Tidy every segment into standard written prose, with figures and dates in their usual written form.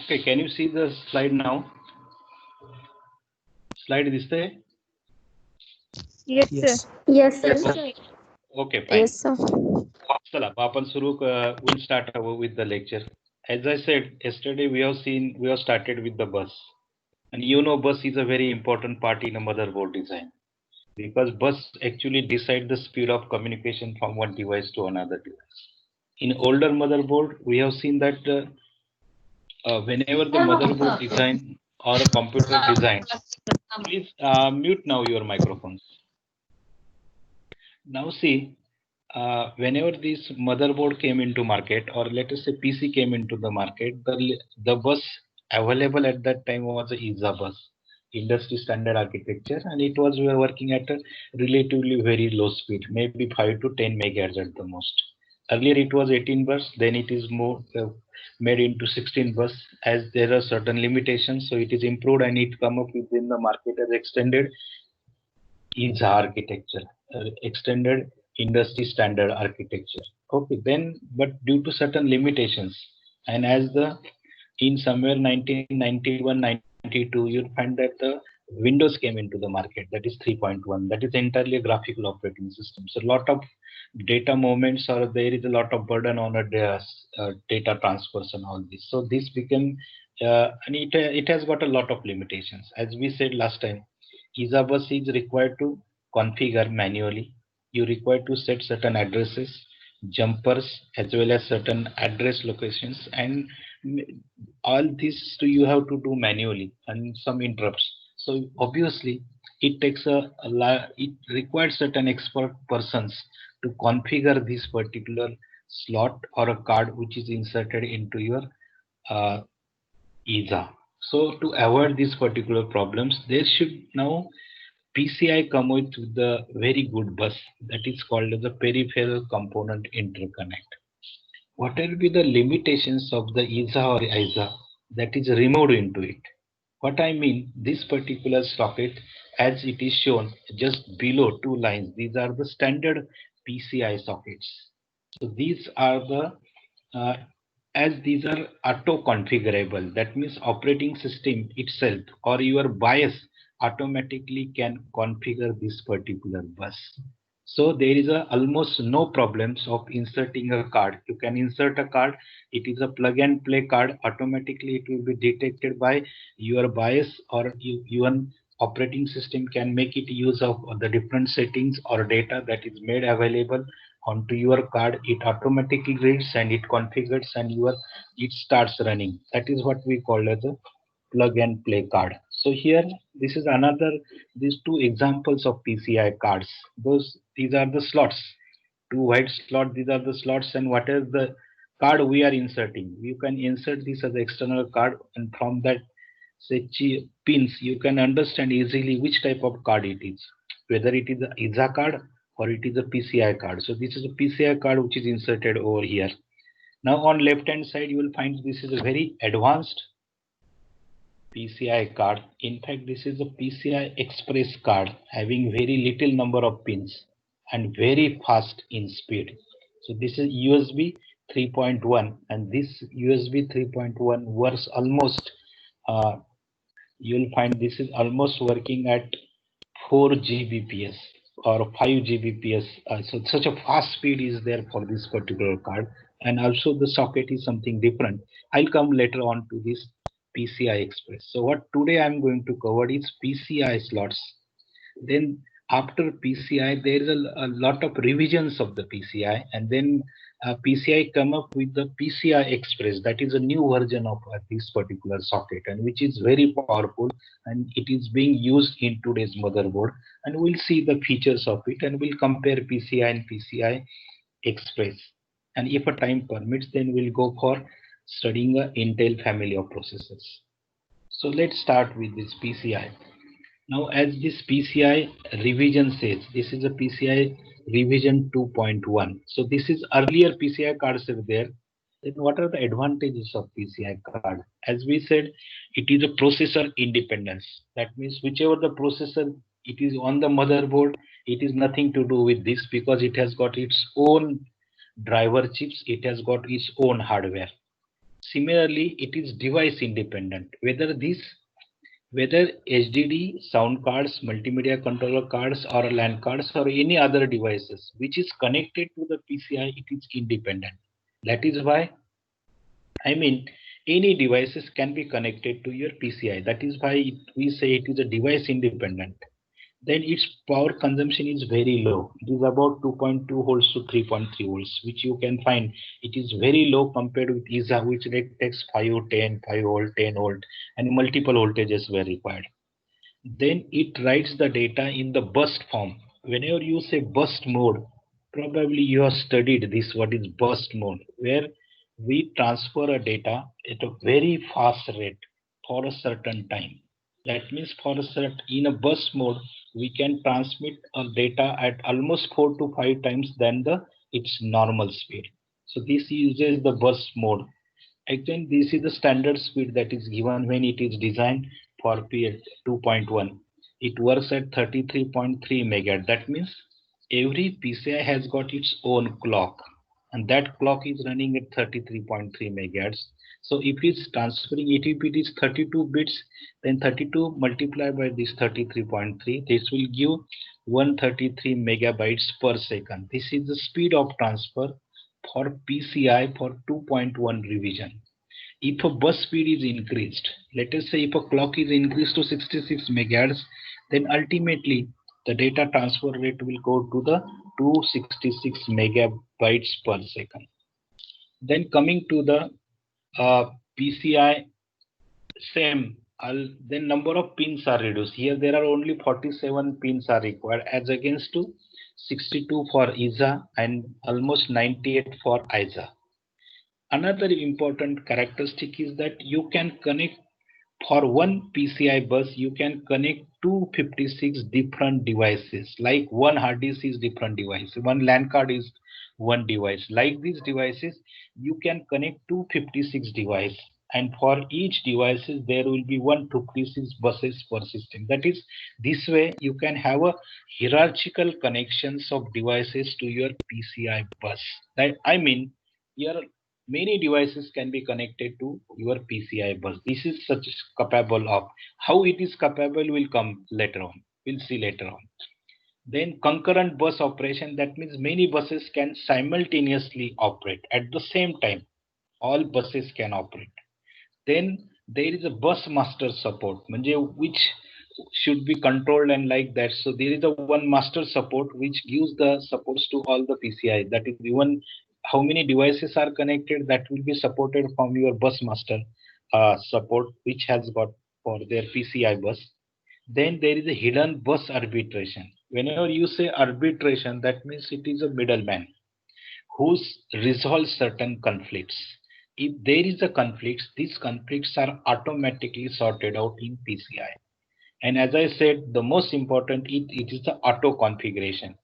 Okay, can you see the slide now? Slide दिसतंय? Yes, Yes. sir. Yes, sir. Okay, fine. Yes, sir. चला आपण सुरू we'll start with the lecture. As I said yesterday, we have started with the bus, and you know bus is a very important part in a motherboard design because bus actually decide the speed of communication from one device to another device. In older motherboard, we have seen that whenever the motherboard design or a computer design, please mute now your microphones. Now see, whenever this motherboard came into market, or let us say PC came into the market, the bus available at that time was a ISA bus, industry standard architecture, and it was we were working at a relatively very low speed, maybe 5 to 10 megahertz at the most. Earlier it was 18 bus, then it is more made into 16 bus as there are certain limitations, so it is improved and it come up within the market as extended ISA architecture, extended industry standard architecture. Okay, then but due to certain limitations, and as the in somewhere 1991 92, you'll find that the Windows came into the market, that is 3.1, that is entirely a graphical operating system. So a lot of data movements, or there is a lot of burden on a data transfers and all this. So this became and it has got a lot of limitations. As we said last time, ISA bus is required to configure manually. You require to set certain addresses, jumpers, as well as certain address locations, and all this you have to do manually, and some interrupts. So obviously, it takes it requires certain expert persons to configure this particular slot or a card which is inserted into your uh, ISA. So to avoid these particular problems, there should now PCI come with the very good bus that is called as the peripheral component interconnect. What will be the limitations of the ISA or ISA that is removed into it? What I mean, this particular socket, as it is shown just below two lines, these are the standard PCI sockets. So these are the uh, as these are auto configurable, that means operating system itself or your BIOS automatically can configure this particular bus. So there is almost no problems of inserting a card. You can insert a card. It is a plug and play card. Automatically it will be detected by your BIOS, or even operating system can make it use of the different settings or data that is made available onto your card. It automatically reads and it configures and it starts running. That is what we call as a plug and play card. So here this is another, these two examples of PCI cards. These are the slots, two white slots, these are the slots, and what is the card we are inserting. You can insert this as external card, and from that say pins you can understand easily which type of card it is, whether it is a ISA card or it is a PCI card. So this is a PCI card which is inserted over here. Now on left hand side you will find this is a very advanced PCI card. In fact, this is a PCI Express card having very little number of pins and very fast in speed. So this is USB 3.1, and this USB 3.1 works almost, uh, you'll find this is almost working at 4 Gbps or 5 Gbps. So such a fast speed is there for this particular card, and also the socket is something different. I'll come later on to this PCI Express. So what today I'm going to cover is PCI slots. Then after PCI, there is a lot of revisions of the PCI, and then PCI come up with the PCI Express. That is a new version of this particular socket, and which is very powerful, and it is being used in today's motherboard. And we'll see the features of it, and we'll compare PCI and PCI Express. And if a time permits, then we'll go for studying a Intel family of processors. So let's start with this PCI. Now, as this PCI revision says, this is a PCI revision 2.1. So this is earlier PCI cards are there. Then what are the advantages of PCI card? As we said, it is a processor independence. That means whichever the processor it is on the motherboard, it is nothing to do with this because it has got its own driver chips. It has got its own hardware. Similarly, it is device independent. Whether HDD, sound cards, multimedia controller cards, or LAN cards, or any other devices which is connected to the PCI, it is independent. That is why, I mean, any devices can be connected to your PCI. That is why we say it is a device independent. Then its power consumption is very low. It is about 2.2 volts to 3.3 volts, which you can find it is very low compared with ISA, which takes 5, 10, 5 volt, 10 volt, and multiple voltages were required. Then it writes the data in the burst form. Whenever you say burst mode, probably you have studied this, what is burst mode, where we transfer a data at a very fast rate for a certain time. That means for a certain, in a burst mode, we can transmit a data at almost 4 to 5 times than the its normal speed. So this uses the burst mode. Again, this is the standard speed that is given when it is designed for PL 2.1. It works at 33.3 megahertz. That means every PCI has got its own clock, and that clock is running at 33.3 megahertz. So if it's transferring it, if it is 32 bits, then 32 multiplied by this 33.3, this will give 133 megabytes per second. This is the speed of transfer for PCI for 2.1 revision. If a bus speed is increased, let us say if a clock is increased to 66 megahertz, then ultimately the data transfer rate will go to the 266 megabytes per second. Then coming to the PCI, same. Then number of pins are reduced. Here there are only 47 pins are required as against to 62 for ISA and almost 98 for ISA. Another important characteristic is that you can connect for one PCI bus, you can connect 256 different devices. Like one hard disk is different device, one LAN card is one device. Like these devices, you can connect 256 devices, and for each devices there will be 156 buses per system. That is, this way you can have a hierarchical connections of devices to your PCI bus. That I mean, here many devices can be connected to your PCI bus. This is such capable of. How it is capable will come later on. We'll see later on. Then concurrent bus operation, that means many buses can simultaneously operate at the same time. All buses can operate. Then there is a bus master support, which should be controlled and like that. So there is a one master support which gives the supports to all the PCI. That is even how many devices are connected, that will be supported from your bus master support, which has got for their PCI bus. Then there is a hidden bus arbitration. Whenever you say arbitration, that means it is a middleman who resolves certain conflicts. If there is a conflict, these conflicts are automatically sorted out in PCI. And as I said, the most important, it is the auto configuration.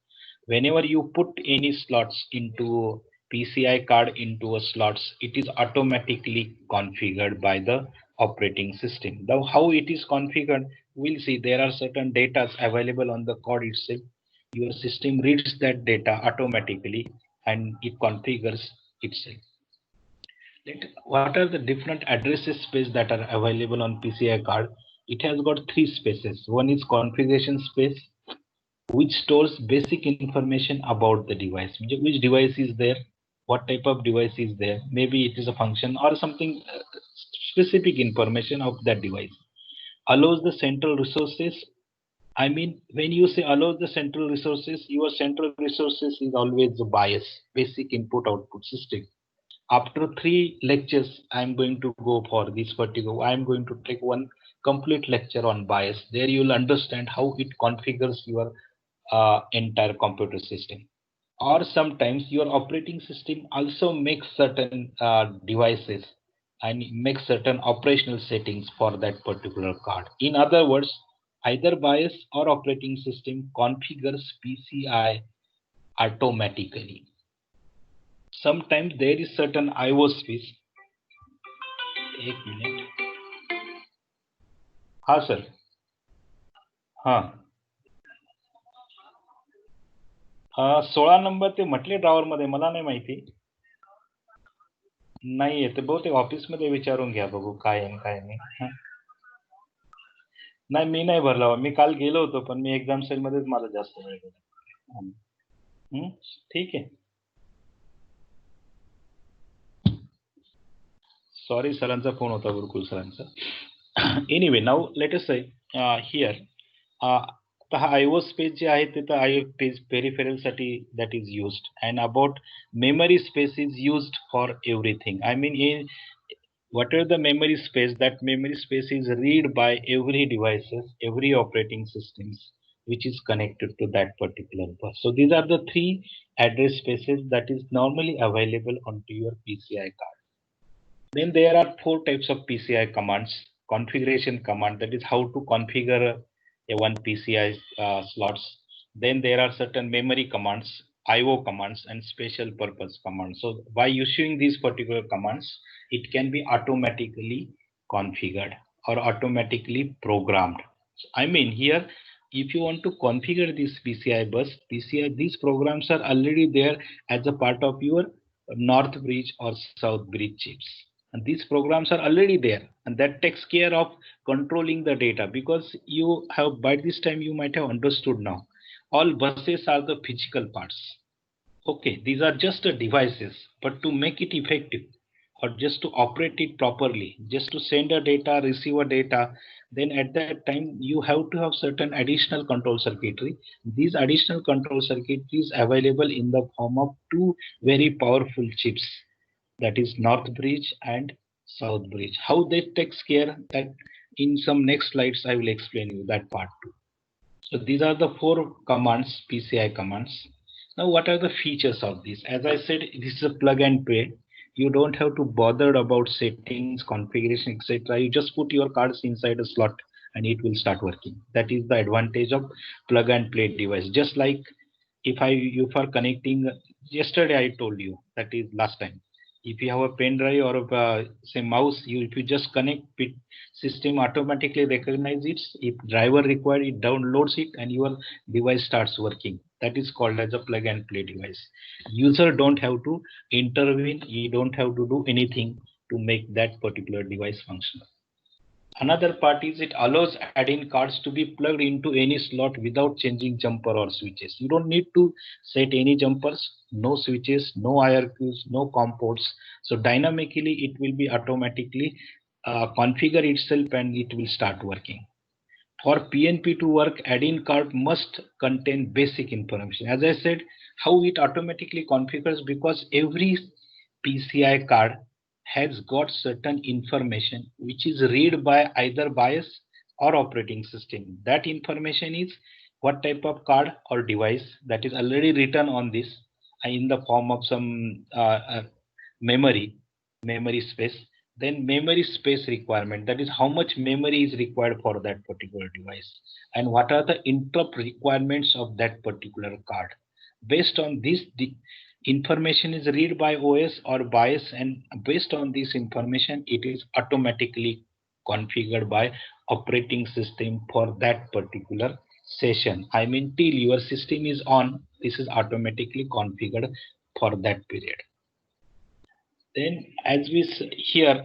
Whenever you put any slots into PCI card into a slots, it is automatically configured by the operating system. Now, how it is configured, we'll see. There are certain data available on the card itself. Your system reads that data automatically and it configures itself. What are the different addresses space that are available on PCI card? It has got three spaces. One is configuration space, which stores basic information about the device. Which device is there? What type of device is there? Maybe it is a function or something specific information of that device. Allows the central resources. I mean, when you say allows the central resources, your central resources is always the BIOS, basic input output system. After 3 lectures, I'm going to go for this particular. I'm going to take one complete lecture on BIOS. There you'll understand how it configures your entire computer system. Or sometimes your operating system also makes certain devices and makes certain operational settings for that particular card. In other words, either BIOS or operating system configures PCI automatically. Sometimes there is certain IO space. एक minute. हा sir. हा 16 number ते म्हटले drawer मध्ये, मला नाही माहिती. नाही ते बहुतेक ऑफिसमध्ये विचारून घ्या बघू काय आहे काय नाही. नाही मी नाही भरला, मी काल गेलो होतो पण मी एक्झाम सेल मध्येच मला जास्त वेळ गेला. ठीक आहे. सॉरी सरांचा फोन होता गुरुकुल सरांचा. एनिवे नाउ लेट अस से हिअर आता हा आयओ स्पेस जे आहे ते तर आयओ पेज पेरिफेरल साठी that is used and about memory space is used for everything. I mean in whatever the memory space, that memory space is read by every devices, every operating systems which is connected to that particular bus. So these are the three address spaces that is normally available onto your PCI card. Then there are four types of PCI commands. Configuration command, that is how to configure a one PCI slots. Then there are certain memory commands, IO commands, and special purpose commands. So by issuing these particular commands, it can be automatically configured or automatically programmed. I mean here, if you want to configure this PCI bus, these programs are already there as a part of your North Bridge or South Bridge chips. And these programs are already there, and that takes care of controlling the data, because you have, by this time you might have understood now, all buses are the physical parts. Okay, these are just the devices, but to make it effective or just to operate it properly, just to send a data, receive a data, then at that time you have to have certain additional control circuitry. These additional control circuitry is available in the form of two very powerful chips, that is North Bridge and South Bridge. How they takes care, that in some next slides I will explain you that part too. So these are the four commands, PCI commands. Now what are the features of this? As I said, this is a plug and play. You don't have to bother about settings, configuration, etc. You just put your cards inside a slot and it will start working. That is the advantage of plug and play device. Just like if are connecting, yesterday I told you, that is last time, if you have a pen drive or say mouse, if you just connect it, system automatically recognize it. If driver required, it downloads it and your device starts working. That is called as a plug and play device. User don't have to intervene, you don't have to do anything to make that particular device functional. Another part is it allows add-in cards to be plugged into any slot without changing jumper or switches. You don't need to set any jumpers, no switches, no IRQs, no COM ports. So dynamically it will be automatically configure itself and it will start working. For PNP to work, add-in card must contain basic information. As I said, how it automatically configures, because every PCI card has got certain information which is read by either BIOS or operating system. That information is what type of card or device, that is already written on this in the form of some memory space. Then memory space requirement, that is how much memory is required for that particular device, and what are the interrupt requirements of that particular card. Based on this, the information is read by OS or BIOS, and based on this information it is automatically configured by operating system for that particular session. I mean till your system is on, this is automatically configured for that period. Then as we here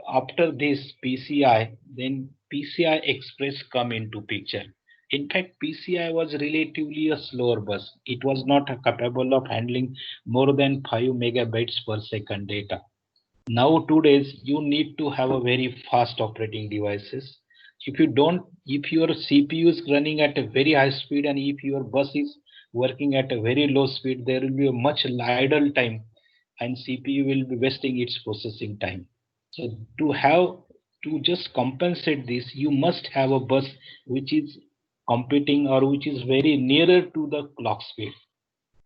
after this PCI, then PCI Express come into picture. In fact, PCI was relatively a slower bus. It was not capable of handling more than 5 megabytes per second data. Nowadays, you need to have a very fast operating devices. If you don't, if your CPU is running at a very high speed and if your bus is working at a very low speed, there will be a much idle time and CPU will be wasting its processing time. So to just compensate this, you must have a bus which is competing or which is very nearer to the clock speed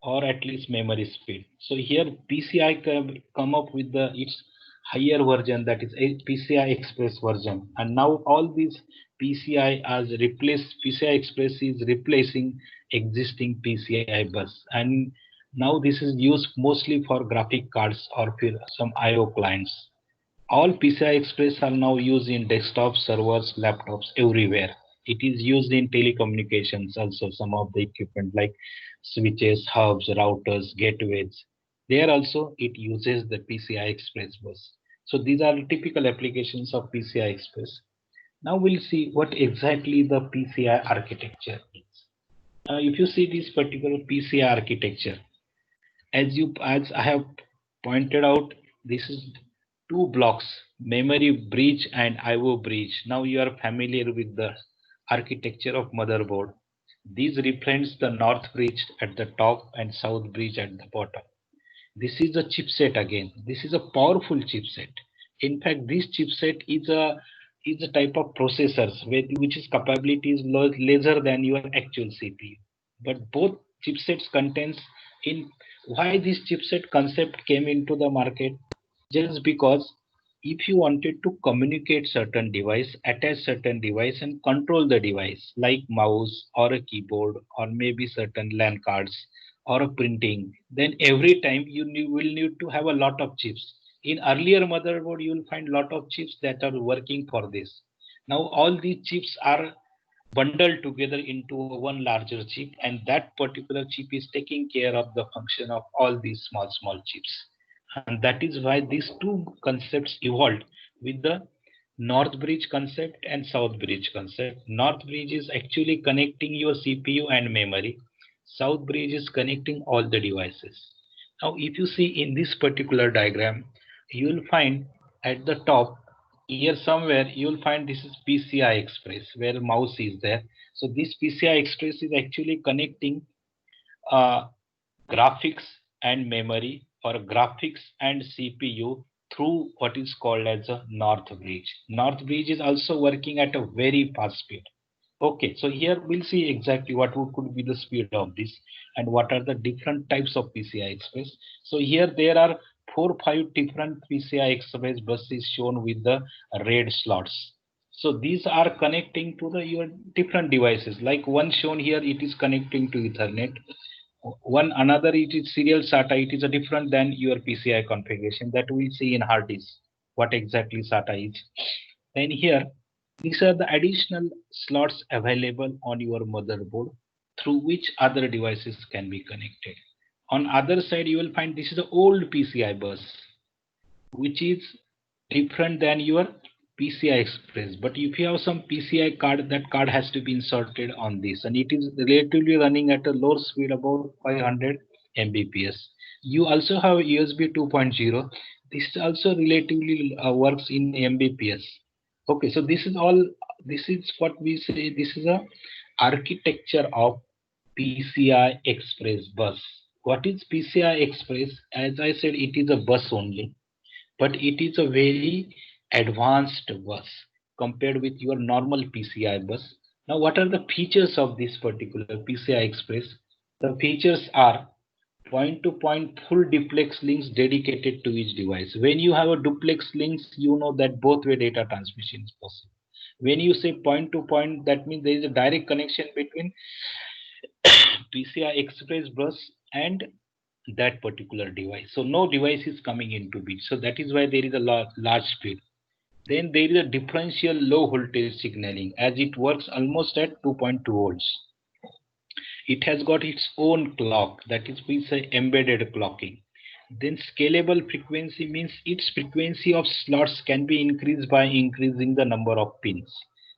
or at least memory speed. So here PCI come up with its higher version, that is a PCI Express version, and now all these PCI Express is replacing existing PCI bus, and now this is used mostly for graphic cards or for some IO clients. All PCI Express are now used in desktop servers, laptops, everywhere. It is used in telecommunications also, some of the equipment like switches, hubs, routers, gateways. There also it uses the PCI Express bus. So these are typical applications of PCI Express. Now we'll see what exactly the PCI architecture is. Now if you see this particular PCI architecture, as I have pointed out, this is two blocks, memory bridge and IO bridge. Now you are familiar with the architecture of motherboard. These represents the north bridge at the top and south bridge at the bottom. This is a chipset again. This is a powerful chipset. In fact, this chipset is a type of processors which is capability is lesser than your actual CPU. But both chipsets contains in why this chipset concept came into the market, just because if you wanted to communicate certain device, attach certain device and control the device like mouse or a keyboard or maybe certain LAN cards or a printing, then every time will need to have a lot of chips. In earlier motherboard, you will find lot of chips that are working for this. Now all these chips are bundled together into one larger chip, and that particular chip is taking care of the function of all these small chips. And that is why these two concepts evolved with the north bridge concept and south bridge concept. North bridge is actually connecting your CPU and memory. South bridge is connecting all the devices. Now if you see in this particular diagram, you will find at the top here somewhere you will find this is PCI Express where mouse is there. So this PCI Express is actually connecting uh, graphics and memory or graphics and CPU through what is called as a north bridge. North bridge is also working at a very fast speed. Okay, so here we'll see exactly what could be the speed of this and what are the different types of PCI Express. So here there are 4 5 different PCI Express buses shown with the red slots. So these are connecting to the your different devices. Like one shown here, it is connecting to Ethernet. One another it is serial SATA. It is a different than your PCI configuration that we see in hard disk. What exactly SATA is. And here these are the additional slots available on your motherboard through which other devices can be connected. On other side, you will find this is the old PCI bus, which is different than your PCI Express. But if you have some PCI card, that card has to be inserted on this, and it is relatively running at a low speed, about 500 Mbps. You also have USB 2.0. This also relatively works in Mbps. Okay, so this is all. This is what we say. This is a architecture of PCI Express bus. What is PCI Express? As I said, it is a bus only, but it is a very advanced bus compared with your normal PCI bus. Now, what are the features of this particular PCI Express? The features are point-to-point full duplex links dedicated to each device. When you have a duplex links, you know that both way data transmission is possible. When you say point-to-point, that means there is a direct connection between PCI Express bus and that particular device. So no device is coming into bit. So that is why there is a large speed. Then there is a differential low voltage signaling as it works almost at 2.2 volts. It has got its own clock, that is we say embedded clocking. Then scalable frequency means its frequency of slots can be increased by increasing the number of pins.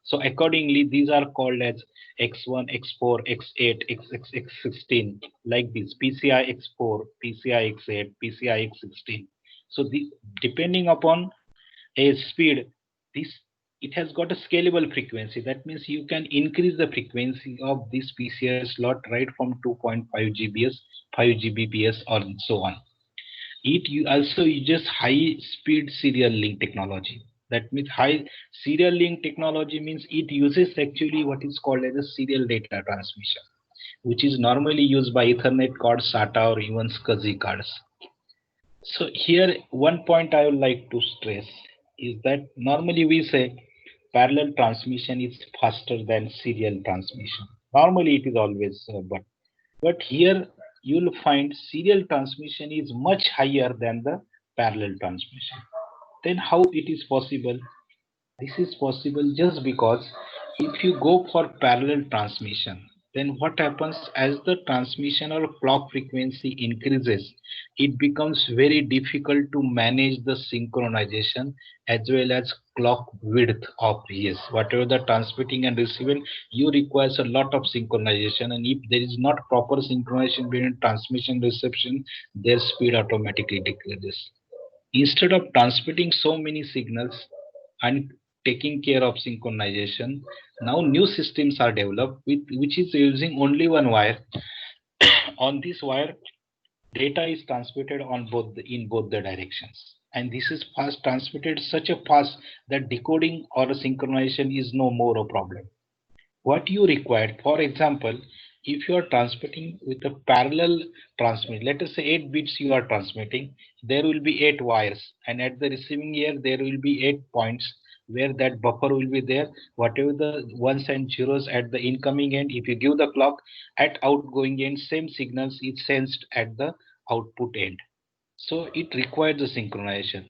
So accordingly, these are called as X1, X4, X8, XX, X16, like this PCI X4, PCI X8, PCI X16. So depending upon a speed, this it has got a scalable frequency. That means you can increase the frequency of this PCI slot right from 2.5 gbps, 5 gbps, or so on. It you also uses high speed serial link technology. That means high serial link technology means it uses actually what is called as a serial data transmission, which is normally used by Ethernet cards, SATA, or even SCSI cards. So here one point I would like to stress is that normally we say parallel transmission is faster than serial transmission. Normally it is always but here you'll find serial transmission is much higher than the parallel transmission. Then how it is possible? This is possible just because if you go for parallel transmission, then what happens as the transmission or clock frequency increases, it becomes very difficult to manage the synchronization as well as clock width of yes, whatever the transmitting and receiving, you requires a lot of synchronization, and if there is not proper synchronization between transmission and reception, their speed automatically decreases. Instead of transmitting so many signals and taking care of synchronization, now new systems are developed with which is using only one wire. On this wire, data is transmitted on both in both the directions, and this is fast transmitted such a fast that decoding or synchronization is no more a problem. What you require, for example, if you are transmitting with a parallel transmit, let us say 8 bits you are transmitting, there will be 8 wires, and at the receiving end there will be 8 points where that buffer will be there. Whatever the ones and zeros at the incoming end, if you give the clock, at outgoing end same signals is sensed at the output end, so it requires the synchronization.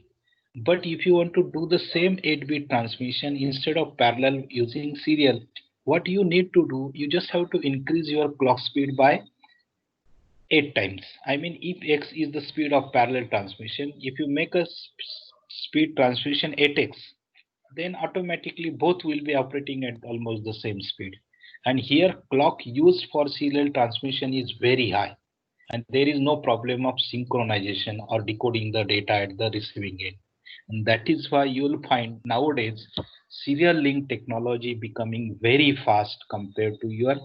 But if you want to do the same 8-bit transmission instead of parallel using serial, what you need to do, you just have to increase your clock speed by 8 times. I mean, if x is the speed of parallel transmission, if you make a speed transmission 8x, then automatically both will be operating at almost the same speed. And here clock used for serial transmission is very high, and there is no problem of synchronization or decoding the data at the receiving end. And that is why you will find nowadays serial link technology becoming very fast compared to your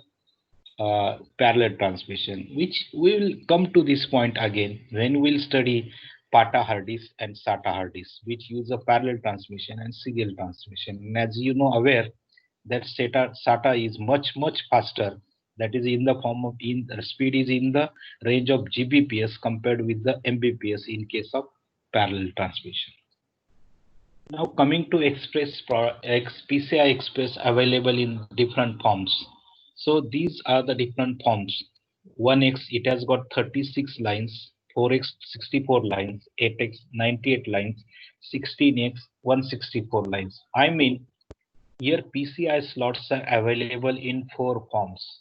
parallel transmission, which we will come to this point again when we'll study PATA hard disk and SATA hard disk, which use a parallel transmission and serial transmission. And as you know, aware that SATA is much faster. That is in the form of the speed is in the range of Gbps compared with the Mbps in case of parallel transmission. Now coming to PCI Express available in different forms. So these are the different forms. 1x it has got 36 lines, 4x 64 lines, 8x 98 lines, 16x 164 lines. I mean, here PCI slots are available in 4 forms.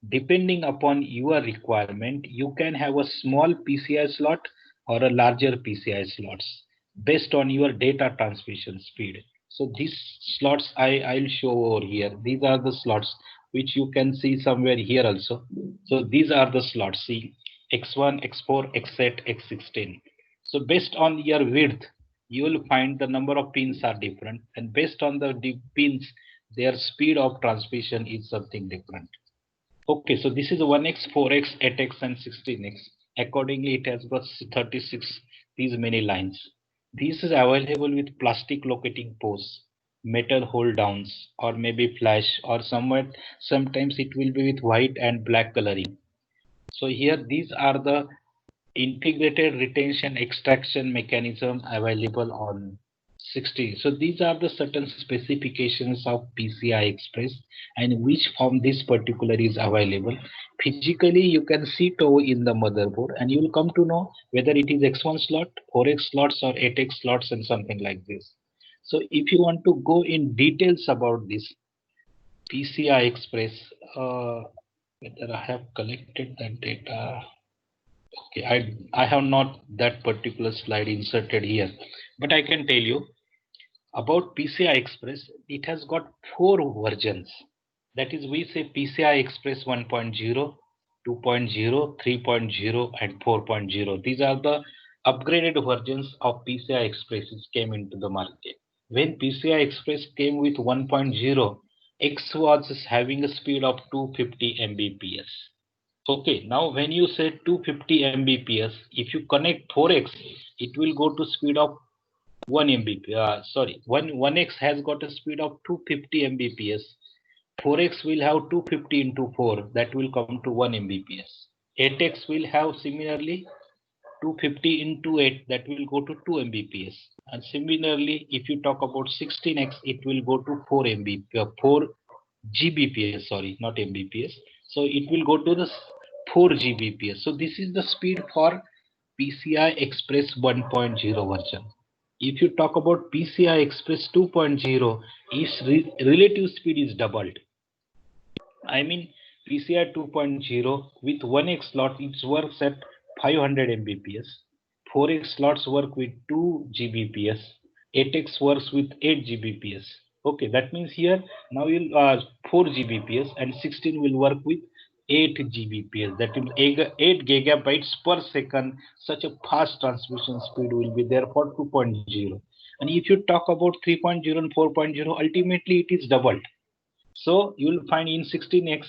Depending upon your requirement, you can have a small PCI slot or a larger PCI slots based on your data transmission speed. So these slots I'll show over here. These are the slots which you can see somewhere here also. So these are the slots. See X1, X4, X8, X16. So based on your width, you will find the number of pins are different, and based on the pins, their speed of transmission is something different. Okay, so this is 1x, 4x, 8x, and 16x. Accordingly, it has got 36 these many lines. This is available with plastic locating posts, metal hold downs, or maybe flash, or sometimes it will be with white and black coloring. So here these are the integrated retention extraction mechanism available on 60. So these are the certain specifications of PCI Express and which form this particular is available. Physically, you can see it over in the motherboard, and you will come to know whether it is X1 slot, 4X slots, or 8X slots, and something like this. So if you want to go in details about this PCI Express, whether I have collected that data. Okay, I have not that particular slide inserted here, but I can tell you about PCI Express. It has got 4 versions. That is, we say PCI Express 1.0, 2.0, 3.0, and 4.0. These are the upgraded versions of PCI Expresses came into the market. When PCI Express came with 1.0, X was having a speed of 250 Mbps. Okay, now when you say 250 Mbps, if you connect 4x, it will go to speed of 1 Mbps. 1x has got a speed of 250 Mbps. 4x will have 250 into 4, that will come to 1 Mbps. 8x will have similarly 250 into 8, that will go to 2 Mbps. And similarly, if you talk about 16x, it will go to 4 Mbps, 4 Gbps, sorry, not Mbps. So it will go to the 4 Gbps. So this is the speed for PCI Express 1.0 version. If you talk about PCI Express 2.0, its relative speed is doubled. I mean, PCI 2.0 with 1x slot, it works at 500 Mbps. 4x slots work with 2 Gbps. 8x works with 8 Gbps. Okay, that means here now you'll 4 Gbps and 16 will work with 8 Gbps. That is 8 gigabytes per second. Such a fast transmission speed will be there for 2.0. And if you talk about 3.0 and 4.0, ultimately it is doubled. So you will find in 16x,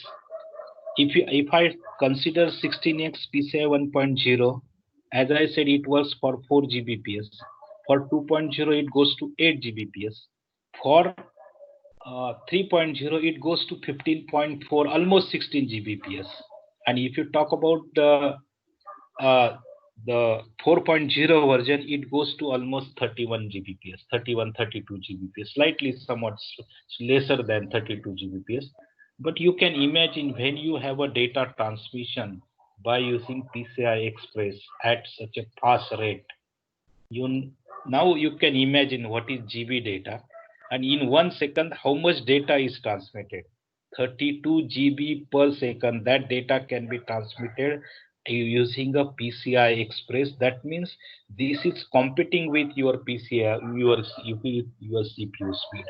if I consider 16x PCI 1.0, as I said, it works for 4 Gbps. For 2.0, it goes to 8 Gbps. For 3.0, it goes to 15.4, almost 16 Gbps. And if you talk about the 4.0 version, it goes to almost 31 Gbps, 31, 32 Gbps, slightly somewhat lesser than 32 Gbps. But you can imagine when you have a data transmission by using PCI Express at such a fast rate, now you can imagine what is GB data, and in 1 second how much data is transmitted. 32 GB per second, that data can be transmitted using a PCI Express. That means this is competing with your PCI, your CPU speed.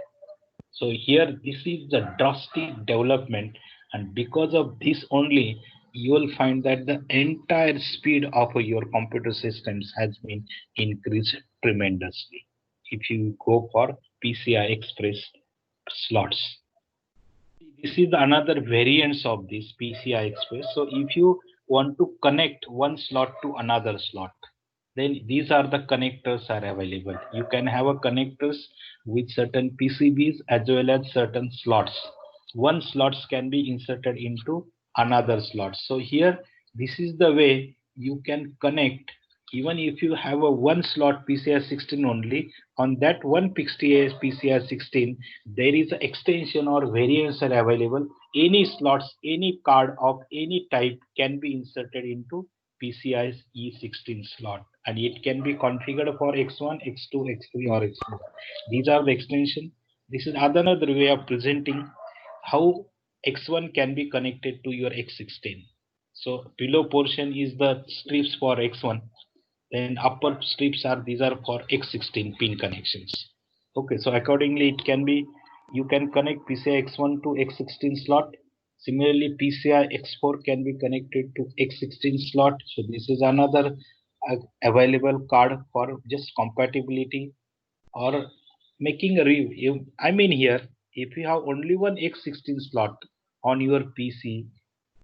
So here this is the drastic development, and because of this only you will find that the entire speed of your computer systems has been increased tremendously if you go for PCI Express slots. This is another variants of this PCI Express. So if you want to connect one slot to another slot, then these are the connectors are available. You can have a connectors with certain PCBs as well as certain slots. One slots can be inserted into another slot. So here, this is the way you can connect. Even if you have a one slot PCI 16 only, on that one PCI 16, there is an extension or variants are available. Any slots, any card of any type can be inserted into PCI's E16 slot, and it can be configured for X1, X2, X3 or X4. These are the extension. This is another way of presenting how X1 can be connected to your X16. So below portion is the strips for X1, then upper strips are these are for X16 pin connections. Okay, so accordingly it can be, you can connect PCI X1 to X16 slot. Similarly, PCI X4 can be connected to X16 slot. So this is another available card for just compatibility or making a review. I mean here, if you have only one X16 slot on your PC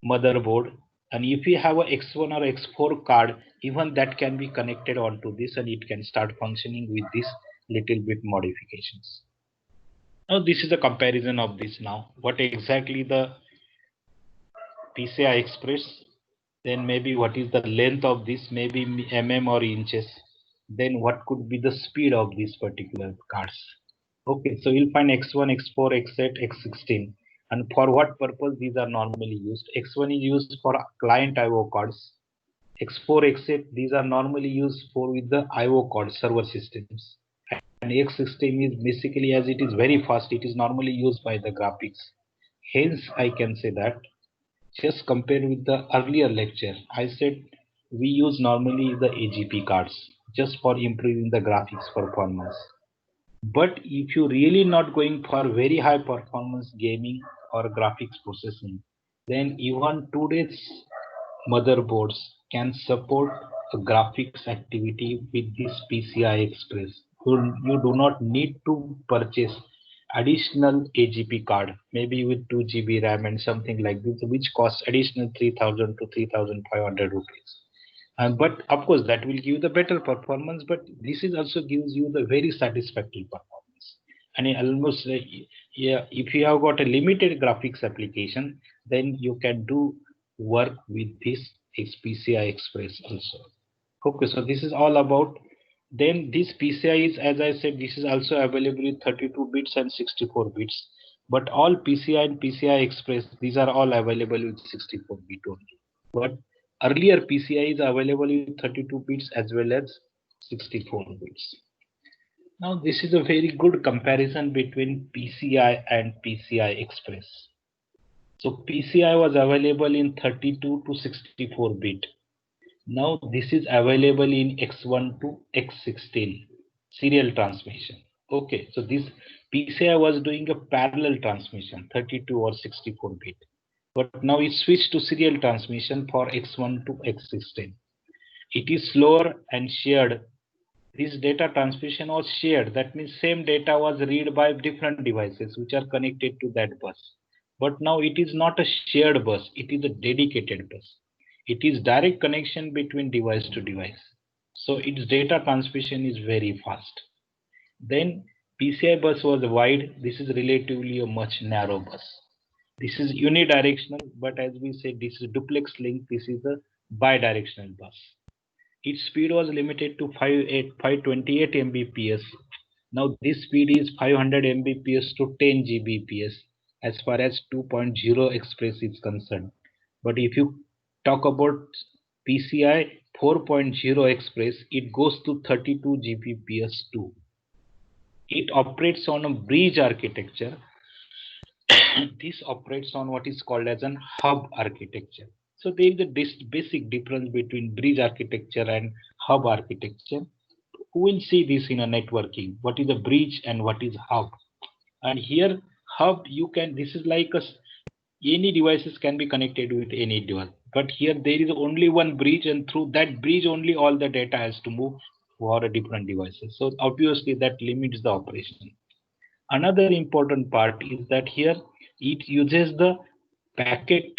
motherboard, and if you have a X1 or X4 card, even that can be connected onto this and it can start functioning with this little bit modifications. Now this is a comparison of this. Now what exactly the PCI Express, then maybe what is the length of this, maybe mm or inches, then what could be the speed of these particular cards. Okay, so you'll find X1, X4, X8, X16, and for what purpose these are normally used. X1 is used for client IO cards. X4, X8, these are normally used for with the IO cards, server systems. And X16 is basically, as it is very fast, it is normally used by the graphics. Hence, I can say that just compared with the earlier lecture, I said we use normally the AGP cards just for improving the graphics performance. But if you really not going for very high performance gaming or graphics processing, then even today's motherboards can support a graphics activity with this PCI Express. You do not need to purchase additional AGP card, maybe with 2 GB RAM and something like this, which costs additional 3,000 to 3,500 rupees. But of course, that will give you the better performance, but this is also gives you the very satisfactory performance. And almost, yeah, if you have got a limited graphics application, then you can do work with this PCI Express also. Okay, so this is all about. Then this PCI is, as I said, this is also available in 32 bits and 64 bits. But all PCI and PCI Express, these are all available with 64 bit only. But earlier PCI is available with 32 bits as well as 64 bits. Now this is a very good comparison between PCI and PCI Express. So PCI was available in 32 to 64 bit. Now this is available in X1 to X16 serial transmission. Okay, so this PCI was doing a parallel transmission 32 or 64 bit, but now it switched to serial transmission for X1 to X16. It is slower and shared. This data transmission was shared. That means same data was read by different devices which are connected to that bus. But now it is not a shared bus. It is a dedicated bus. It is direct connection between device to device. So its data transmission is very fast. Then PCI bus was wide. This is relatively a much narrow bus. This is unidirectional, but as we say, this is duplex link. This is a bidirectional bus. Its speed was limited to 528 Mbps. Now this speed is 500 Mbps to 10 Gbps as far as 2.0 Express is concerned. But if you talk about PCI 4.0 Express, it goes to 32 Gbps too. It operates on a bridge architecture. This operates on what is called as an hub architecture. So there is a basic difference between bridge architecture and hub architecture. We will see this in a networking. What is a bridge and what is hub? And here hub, you can, this is like any devices can be connected with any device. But here there is only one bridge, and through that bridge only all the data has to move for a different devices. So obviously that limits the operation. Another important part is that here it uses the packet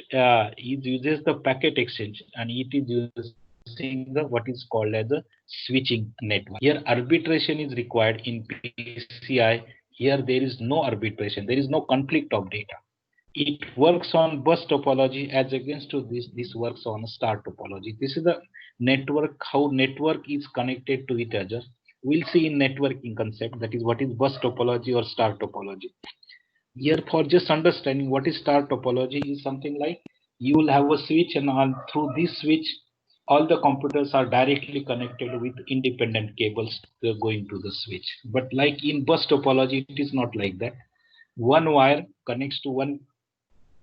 exchange, and it is using the what is called as a switching network. Here arbitration is required in PCI. Here there is no arbitration. There is no conflict of data. It works on bus topology as against to this works on star topology. This is the network, how network is connected to each other. We'll see in networking concept, that is what is bus topology or star topology. Here for just understanding what is star topology is something like you will have a switch, and through this switch all the computers are directly connected with independent cables going to the switch. But like in bus topology it is not like that. One wire connects to one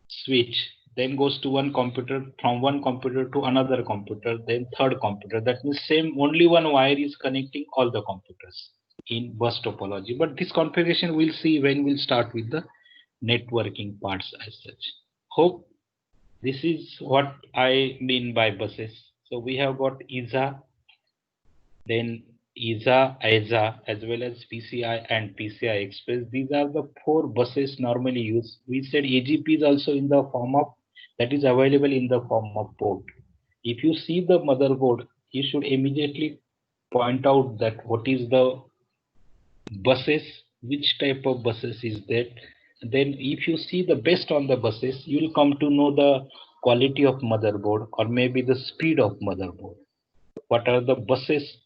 switch, then goes to one computer, from one computer to another computer, then third computer. That means same only one wire is connecting all the computers in bus topology. But this configuration we'll see when we'll start with the networking parts as such. Hope this is what I mean by buses. So we have got ISA, then ISA, ISA, as well as PCI and PCI Express. These are the four buses normally used. We said AGP is also in the form of, that is available in the form of port. If you see the motherboard, you should immediately point out that what is the buses, which type of buses is that. Then if you see the best on the buses, you will come to know the quality of motherboard or maybe the speed of motherboard. What are the buses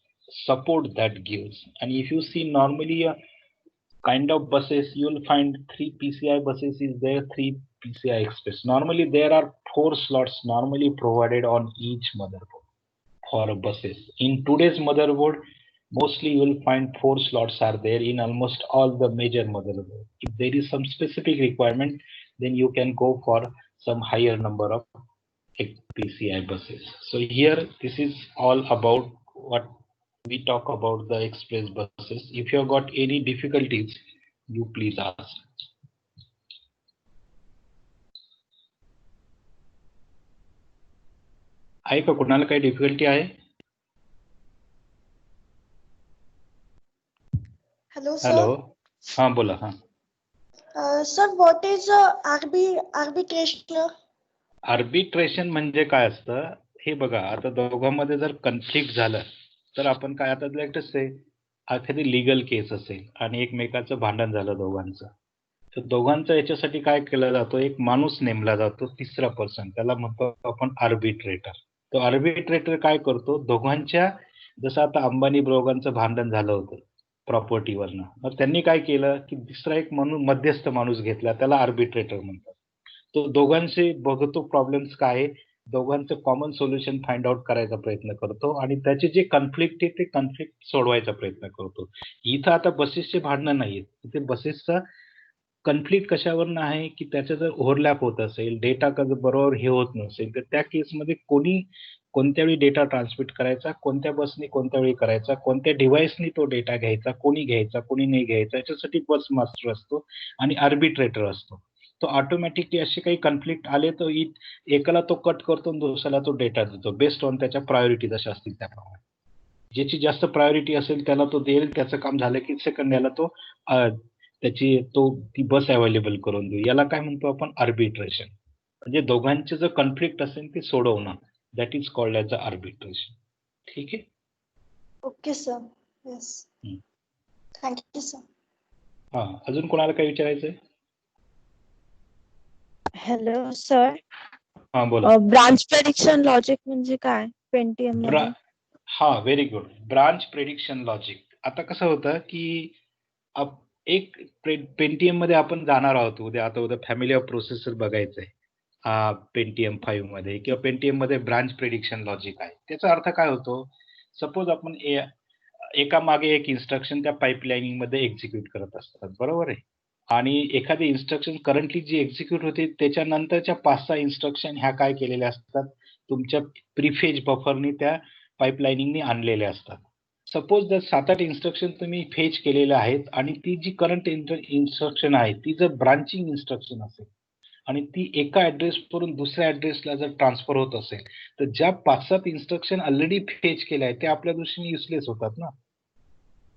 support that gives. And if you see normally a kind of buses, you will find 3 PCI buses is there, 3 PCI Express. Normally there are 4 slots normally provided on each motherboard for buses. In today's motherboard, mostly you will find 4 slots are there in almost all the major motherboard. If there is some specific requirement, then you can go for some higher number of PCI buses. So here this is all about what we talk about the express buses. If you have got any difficulties, you please ask. आहे का कुणाला काही difficulty आहे? Hello, sir. Hello, हा बोला. हा Sir, what is arbitration? Arbitration म्हणजे काय असतं हे बघा. आता दोघांमध्ये जर कन्फ्लिक्ट झालं तर आपण काय, आता लेटेस्ट आहे एखादी लिगल केस असेल आणि एकमेकाचं भांडण झालं दोघांचं, तर दोघांचा याच्यासाठी काय केला जातो, एक माणूस नेमला जातो, तिसरा पर्सन, त्याला म्हणतो आपण आर्बिट्रेटर. तो आर्बिट्रेटर काय करतो, दोघांच्या, जसं आता अंबानी दोघांचं भांडण झालं होतं प्रॉपर्टीवरनं, तर त्यांनी काय केलं की दुसरा एक मध्यस्थ माणूस घेतला, त्याला आर्बिट्रेटर म्हणतात. तो दोघांचे बघतो प्रॉब्लेम्स काय आहे, दोघांचं कॉमन सोल्युशन फाइंड आउट करायचा प्रयत्न करतो आणि त्याचे जे कन्फ्लिक्ट आहे ते कन्फ्लिक्ट सोडवायचा प्रयत्न करतो. इथं आता बसेसचे भांडणं नाहीयेत, इथे बसेसचा कन्फ्लिक्ट कशावरनं आहे की त्याचा जर ओव्हरलॅप होत असेल, डेटा बरोबर हे होत नसेल, तर त्या केसमध्ये कोणी कोणत्या वेळी डेटा ट्रान्समिट करायचा, कोणत्या बसनी कोणत्या वेळी करायचा, कोणत्या डिव्हाइसनी तो डेटा घ्यायचा, कोणी घ्यायचा, कोणी नाही घ्यायचा, याच्यासाठी बस मास्टर असतो आणि आर्बिट्रेटर असतो. तो ऑटोमॅटिकली असे काही कन्फ्लिक्ट आले तर एकाला तो कट करतो आणि दुसऱ्याला तो डेटा देतो बेस्ड ऑन त्याच्या प्रायोरिटी जशा असतील त्याप्रमाणे. ज्याची जास्त प्रायोरिटी असेल त्याला तो देईल, त्याचं काम झालं की सेकंड याला तो ती बस अवेलेबल करून देऊ. याला काय म्हणतो आपण आर्बिट्रेशन. म्हणजे दोघांचे जर कन्फ्लिक्ट असेल ते सोडवणं, that is called as a arbitration. ठीक आहे. Okay, sir. Yes. Hmm. Thank you, sir. हा, अजून कोणाला काय विचारायचंय? हॅलो सर, हा बोला. ब्रांच प्रेडिक्शन लॉजिक म्हणजे काय पेंटीएम मध्ये? हा, very good. Branch prediction logic. आता कसं होतं की एक पेंटीएम मध्ये आपण जाणार आहोत उद्या. आता उद्या फॅमिली ऑफ प्रोसेसर बघायचंय पेंटीएम 5 मध्ये किंवा पेंटीएम मध्ये ब्रांच प्रेडिक्शन लॉजिक आहे. त्याचा अर्थ काय होतो? सपोज आपण एका मागे एक इन्स्ट्रक्शन त्या पाईपलाईनिंग मध्ये एक्झिक्यूट करत असतात, बरोबर आहे. आणि एखादी इन्स्ट्रक्शन करंटली जी एक्झिक्यूट होते त्याच्यानंतरच्या 5-6 इन्स्ट्रक्शन ह्या काय केलेल्या असतात, तुमच्या प्रीफेज बफरनी त्या पाईपलाईनिंगनी आणलेल्या असतात. सपोज जर 7-8 इन्स्ट्रक्शन तुम्ही फेच केलेल्या आहेत आणि ती जी करंट इन्स्ट्रक्शन आहे ती जर ब्रांचिंग इन्स्ट्रक्शन असेल आणि ती एका ऍड्रेस वरून दुसऱ्या ऍड्रेसला जर ट्रान्सफर होत असेल, तर ज्या 5-7 इन्स्ट्रक्शन ऑलरेडी फेच केल्या आहेत त्या आपल्या दृष्टीने युजलेस होतात ना.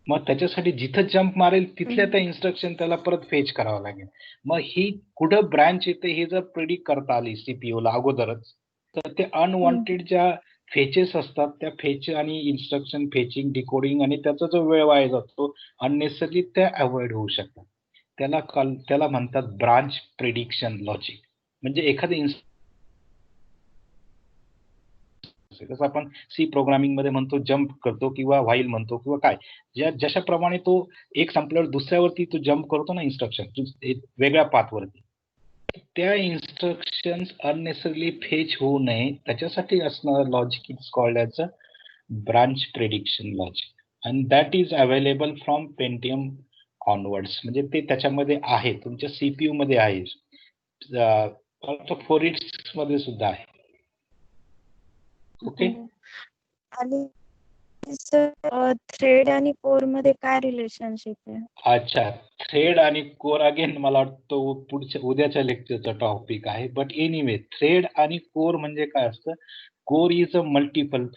मग त्याच्यासाठी जिथं जम्प मारेल तिथल्या त्या इन्स्ट्रक्शन त्याला परत फेच करावं लागेल. मग ही कुठं ब्रांच येते हे जर प्रिडिक्ट करता आली सीपीयूला अगोदरच, तर ते अनवॉन्टेड ज्या फेचेस असतात त्या फेच आणि इन्स्ट्रक्शन फेचिंग, डिकोडिंग आणि त्याचा जो वेळ वाया जातो अननेसरली त्या अवॉइड होऊ शकतात. त्याला म्हणतात ब्रांच प्रिडिक्शन लॉजिक. म्हणजे एखादी जसं आपण सी प्रोग्रामिंग मध्ये म्हणतो जम्प करतो किंवा व्हाईल म्हणतो किंवा काय, जशाप्रमाणे तो एक संपल्यावर दुसऱ्यावरती तो जम्प करतो ना इन्स्ट्रक्शन वेगळ्या पाथवरती, त्या इन्स्ट्रक्शन्स अननेसरली फेच होऊ नये त्याच्यासाठी असणारं logic is called as a branch prediction logic and that is available from Pentium onwards. म्हणजे ते त्याच्यामध्ये आहे, तुमच्या सीपीयू मध्ये आहे, 486 मध्ये सुद्धा आहे. ओके. आणि सर थ्रेड आणि कोर मध्ये काय रिलेशनशिप आहे? अच्छा, थ्रेड आणि कोर अगेन मला वाटतं पुढच्या उद्याच्या लेक्चरचा टॉपिक आहे. बट एनिवे थ्रेड आणि कोर म्हणजे काय असतं? Core is a multiple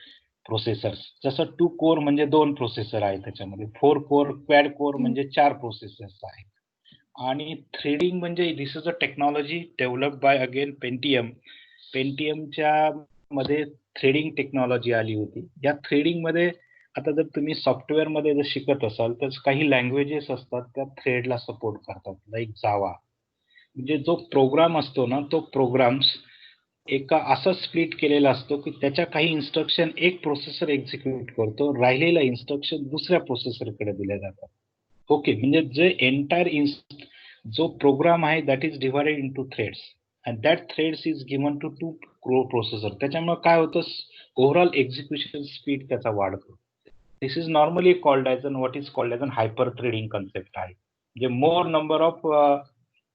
processors. जसं 2 कोर म्हणजे 2 प्रोसेसर आहे त्याच्यामध्ये. 4 कोर क्वॅड कोर म्हणजे 4 प्रोसेसर्स आहेत. आणि थ्रेडिंग म्हणजे this is a technology develop by again Pentium. पेंटियमच्या मध्ये थ्रेडिंग टेक्नॉलॉजी आली होती. या थ्रेडिंग मध्ये आता जर तुम्ही सॉफ्टवेअर मध्ये जर शिकत असाल तर काही लँग्वेजेस असतात त्या थ्रेडला सपोर्ट करतात, लाईक जावा. म्हणजे जो प्रोग्राम असतो ना तो प्रोग्राम्स एका असा स्प्लिट केलेला असतो की त्याच्या काही इन्स्ट्रक्शन एक प्रोसेसर एक्झिक्यूट करतो, राहिलेला इन्स्ट्रक्शन दुसऱ्या प्रोसेसरकडे दिल्या जातात. ओके. म्हणजे जे एंटायर जो प्रोग्राम आहे that is divided into threads and that threads is given to 2 processor. त्याच्यामुळे काय होतं, ओव्हरऑल एक्झिक्युशन स्पीड त्याचा वाढतो. This is normally called as what is called as an hyper threading concept आहे. म्हणजे more number of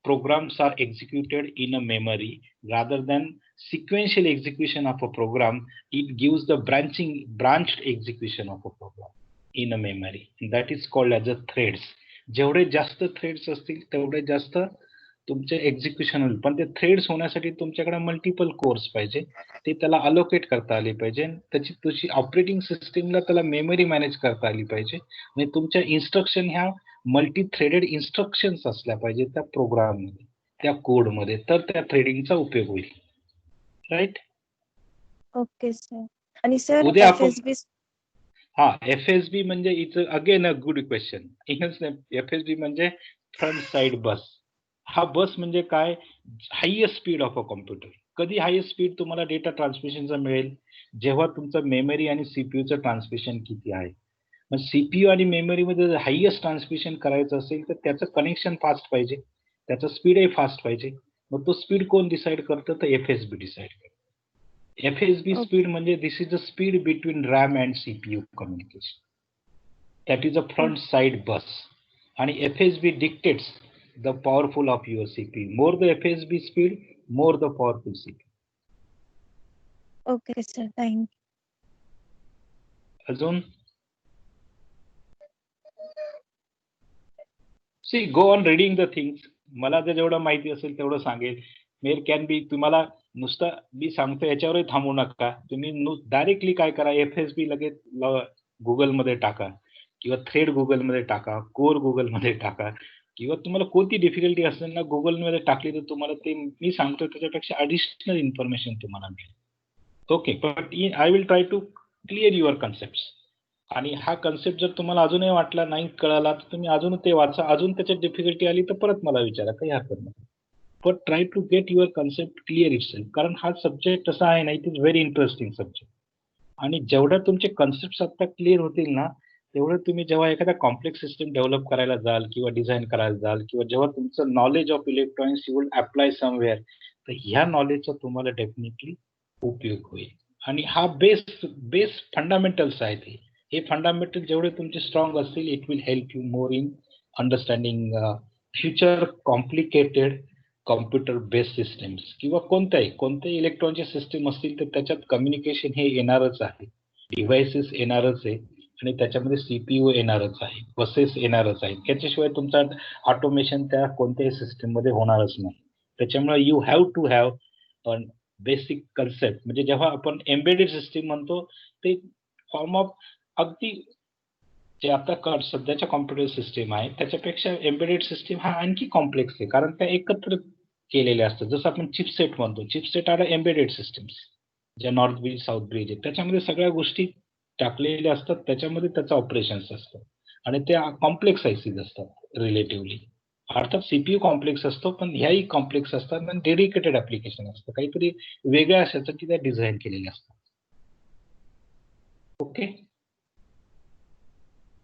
programs are executed in a memory rather than sequential execution of a program. It gives the branched execution of a program in a memory. That is called as a threads. जेवढे जास्त threads असतील तेवढे जास्त तुमचे execution होईल. पण ते threads होण्यासाठी तुमच्याकडे मल्टिपल कोर्स पाहिजे, ते त्याला अलोकेट करता आली पाहिजे. त्याची तुझी ऑपरेटिंग सिस्टीमला त्याला मेमरी मॅनेज करता आली पाहिजे. म्हणजे तुमच्या इन्स्ट्रक्शन ह्या मल्टी थ्रेडेड इन्स्ट्रक्शन्स असल्या पाहिजे त्या प्रोग्राममध्ये, त्या कोडमध्ये, तर त्या थ्रेडिंगचा उपयोग होईल. राईट. Okay sir. आणि सर उद्या आपण FSB FSB म्हणजे it's again a good question. FSB म्हणजे फ्रंट साइड बस. हा बस म्हणजे काय? Highest speed of a computer. कधी हायेस्ट स्पीड तुम्हाला डेटा ट्रान्समिशनचा मिळेल? जेव्हा तुमचं मेमरी आणि सीपीयूचं ट्रान्समिशन किती आहे. मग सीपीयू आणि मेमरीमध्ये जर हायेस्ट ट्रान्समिशन करायचं असेल तर त्याचं कनेक्शन फास्ट पाहिजे, त्याचं स्पीडही फास्ट पाहिजे. मग तो स्पीड कोण डिसाईड करतं? तर FSB डिसाईड करतं. FSB speed म्हणजे this is the speed between RAM and CPU communication. That is a front side bus. आणि FSB dictates the powerful of your CPU. More the FSB speed, more the powerful CPU. Okay, sir. Thank अजून see go on reading the things. मला जर जेवढं माहिती असेल तेवढं सांगेल. Mail can be. तुम्हाला नुसतं मी सांगतो याच्यावरही थांबू नका. तुम्ही डायरेक्टली काय करा, FSB लगेच गुगलमध्ये टाका किंवा थ्रेड गुगलमध्ये टाका, कोर गुगलमध्ये टाका किंवा तुम्हाला कोणती डिफिकल्टी असेल ना गुगलमध्ये टाकली तर तुम्हाला ते मी सांगतो त्याच्यापेक्षा ॲडिशनल इन्फॉर्मेशन तुम्हाला मिळेल. Okay, but I will try to clear your concept. आणि हा कन्सेप्ट जर तुम्हाला अजूनही वाटला नाही कळाला तर तुम्ही अजून ते वाचा. अजून त्याच्यात डिफिकल्टी आली तर परत मला विचारा, काही हरकत नाही. But try to get your concept clear itself. कारण हा सब्जेक्ट असा आहे ना, it is very interesting subject. आणि जेवढ्या तुमचे कन्सेप्ट आता क्लिअर होतील ना तेवढं तुम्ही जेव्हा एखादा कॉम्प्लेक्स सिस्टम डेव्हलप करायला जाल किंवा डिझाईन करायला जाल किंवा जेव्हा तुमचं knowledge of electronics you will apply somewhere, तर ह्या नॉलेजचा तुम्हाला डेफिनेटली उपयोग होईल. आणि हा बेस फंडामेंटल्स आहेत. हे फंडामेंटल जेवढे तुमचे स्ट्रॉंग असतील it will help you more in understanding future complicated computer based systems किंवा कोणत्याही इलेक्ट्रॉनिकचे सिस्टम असतील तर त्याच्यात कम्युनिकेशन हे येणारच आहे, डिव्हाइसेस येणारच आहे आणि त्याच्यामध्ये CPU येणारच आहे, बसेस येणारच आहेत. त्याच्याशिवाय तुमचा ऑटोमेशन त्या कोणत्याही सिस्टम मध्ये होणारच नाही. त्याच्यामुळे you have to have basic concept. म्हणजे जेव्हा आपण एम्बेडेड सिस्टीम म्हणतो ते फॉर्म ऑफ अगदी जे आता सध्याच्या कॉम्प्युटर सिस्टीम आहे त्याच्यापेक्षा एम्बेडेड सिस्टीम हा आणखी कॉम्प्लेक्स आहे. कारण त्या एकत्र केलेले असतात. जसं आपण चिपसेट म्हणतो, चिपसेट आर एम्बेडेड सिस्टम्स ज्या नॉर्थ ब्रिज साऊथ ब्रिज आहे त्याच्यामध्ये सगळ्या गोष्टी टाकलेल्या असतात, त्याच्यामध्ये त्याचं ऑपरेशन्स असतं आणि त्या कॉम्प्लेक्स आयसीज असतात रिलेटिव्हली. अर्थात CPU कॉम्प्लेक्स असतो पण ह्याही कॉम्प्लेक्स असतात आणि डेडिकेटेड ऍप्लिकेशन असतं, काहीतरी वेगळ्या असायचं की त्या डिझाईन केलेल्या असतात. ओके,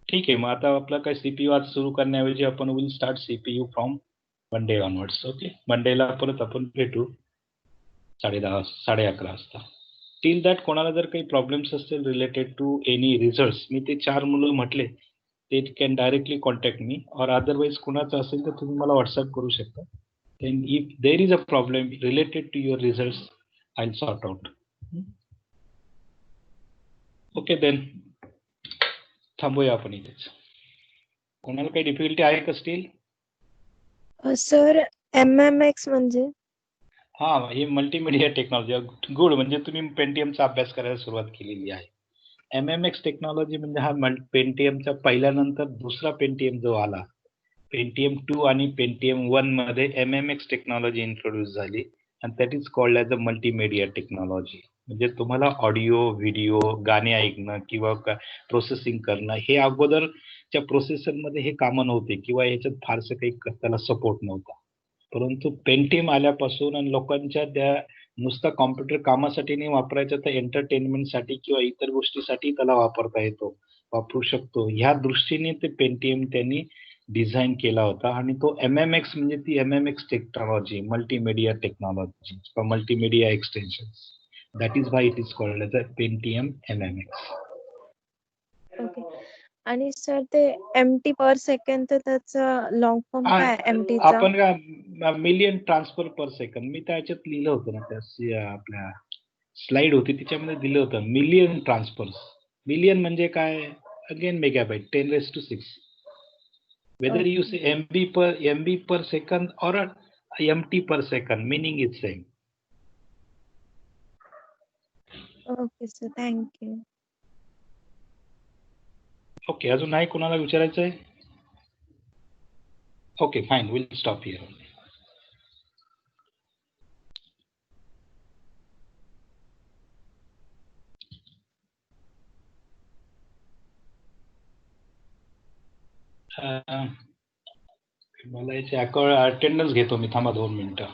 ठीक आहे. मग आता आपला काय CPU आज सुरू करण्याऐवजी आपण will start CPU from Monday onwards. Okay, Mandela परत आपण भेटू 10:30 11:30 वाजता. टिल दॅट कोणाला जर काही प्रॉब्लेम्स असतील रिलेटेड टू एनी रिझल्ट्स, मी ते 4 मुलं म्हटले ते कॅन डायरेक्टली कॉन्टॅक्ट मी. और अदरवाईज कोणाचं असेल तर तुम्ही मला व्हॉट्सअप करू शकता. And if there is a problem related to your results, I'll sort out. Okay then, थांबूया आपण इथेच. कोणाला काही डिफिकल्टी आहे का स्टील? सर MMX म्हणजे हा, हे मल्टीमीडिया टेक्नॉलॉजी. गुड, म्हणजे तुम्ही पेंटियमचा अभ्यास करायला सुरुवात केलेली आहे. MMX टेक्नॉलॉजी म्हणजे हा पेंटियमचा पहिल्यानंतर दुसरा पेंटियम जो आला, पेंटियम 2 आणि पेंटियम 1 मध्ये MMX टेक्नॉलॉजी इंट्रोड्यूस झाली आणि that is called as a multimedia technology. म्हणजे तुम्हाला ऑडिओ, व्हिडिओ, गाणे ऐकणं किंवा प्रोसेसिंग करणं हे अगोदरच्या प्रोसेसरमध्ये हे कामं नव्हते किंवा याच्यात फारसं काही त्याला सपोर्ट नव्हता. परंतु पेंटियम आल्यापासून आणि लोकांच्या त्या नुसता कॉम्प्युटर कामासाठी नाही वापरायचा तर एंटरटेनमेंटसाठी किंवा इतर गोष्टीसाठी त्याला वापरता येतो, वापरू शकतो. ह्या दृष्टीने ते पेंटियम त्यांनी डिझाईन केला होता आणि तो MMX म्हणजे ती MMX टेक्नॉलॉजी, मल्टीमीडिया टेक्नॉलॉजी किंवा multimedia extension. That is why it is called as a Pentium MMX. Okay. आणि सर ते MT पर सेकंड तर त्याचा लॉंग फॉर्म काय MT चा? आपण का मिलियन ट्रान्सफर पर सेकंड, मी त्याच्यात लिहिलं होतं ना, त्या आपल्या स्लाइड होती त्याच्यामध्ये दिलं होतं मिलियन ट्रान्सफर्स. मिलियन म्हणजे काय? Again megabyte 10⁶. Whether you say MB per second or MT per second, meaning is same. Okay sir, thank you. Okay, अजून नाही कोणाला विचारायचं आहे? Okay, fine, will stop here. मला याचे अटेंडन्स घेतो मी, थांबा 2 मिनिटं.